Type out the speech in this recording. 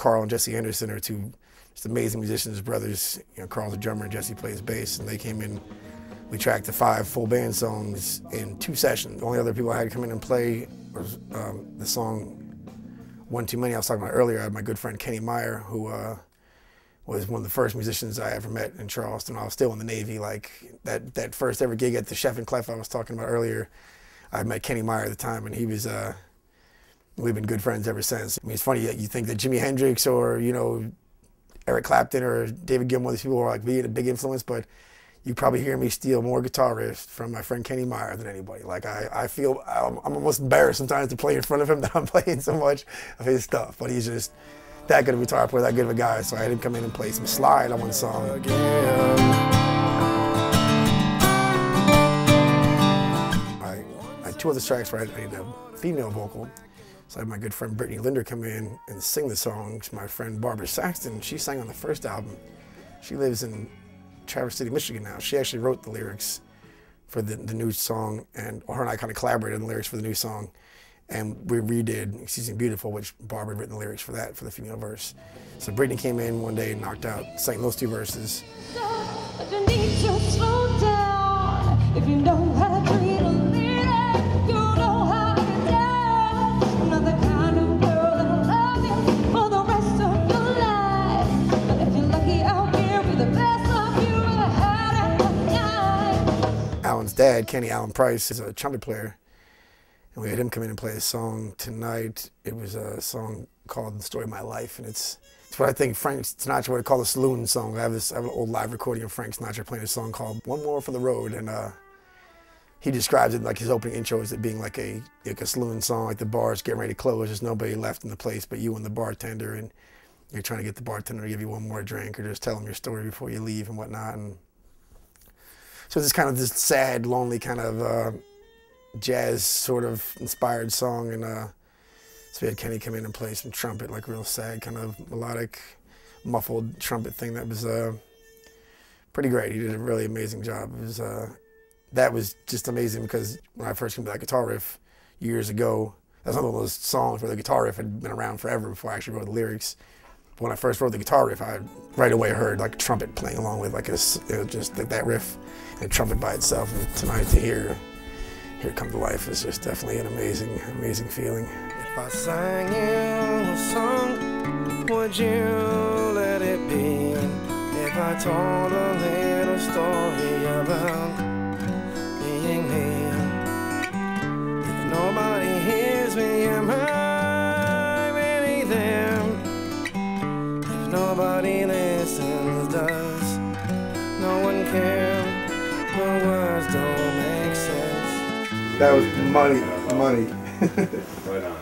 Carl and Jesse Anderson are two just amazing musicians, brothers. You know, Carl's a drummer and Jesse plays bass, and they came in. We tracked the 5 full band songs in 2 sessions. The only other people I had come in and play was the song One Too Many I was talking about earlier. I had my good friend Kenny Meyer, who was one of the first musicians I ever met in Charleston. I was still in the Navy. Like that first ever gig at the Chef and Clef I was talking about earlier, I met Kenny Meyer at the time, and he was, we've been good friends ever since. I mean, it's funny, you think that Jimi Hendrix or, you know, Eric Clapton or David Gilmour, these people are like being a big influence, but you probably hear me steal more guitar riffs from my friend Kenny Meyer than anybody. Like I feel, I'm almost embarrassed sometimes to play in front of him that I'm playing so much of his stuff, but he's just that good of a guitar player, that good of a guy, so I had him come in and play some slide on one song. I had 2 other tracks where I needed a female vocal, so I had my good friend Brittany Linder come in and sing the songs. My friend Barbara Saxton, she sang on the first album. She lives in Traverse City, Michigan now. She actually wrote the lyrics for the new song, and her and I kind of collaborated on the lyrics for the new song. And we redid Excusing Beautiful, which Barbara had written the lyrics for that, for the female verse. So Brittany came in one day and knocked out, sang those 2 verses. But you need to slow down. If you know how to treat a lady, you know how to get down. I'm not the kind of girl that'll love you for the rest of your life. But if you're lucky out here with the best of you ever had at one time. Alan's dad, Kenny Allen Price, is a trumpet player. And we had him come in and play a song tonight. It was a song called The Story of My Life, and it's what I think Frank Sinatra would call a saloon song. I have an old live recording of Frank Sinatra playing a song called One More for the Road, and he describes it like his opening intro as it being like a saloon song, like the bar's getting ready to close, there's nobody left in the place but you and the bartender, and you're trying to get the bartender to give you one more drink or just tell him your story before you leave and whatnot. And so it's kind of this sad, lonely kind of jazz sort of inspired song, and so we had Kenny come in and play some trumpet, like real sad kind of melodic muffled trumpet thing that was pretty great. He did a really amazing job. It was that was just amazing, because when I first came to that guitar riff years ago, that's one of those songs where the guitar riff had been around forever before I actually wrote the lyrics. But when I first wrote the guitar riff, I right away heard like trumpet playing along with like just like that riff and trumpet by itself. And tonight to hear it come to life is just definitely an amazing, amazing feeling. If I sang you a song, would you let it be? If I told a little story about being me, if nobody hears me, am I really there? If nobody listens, does no one care? The words don't make sense. That was money. Right on.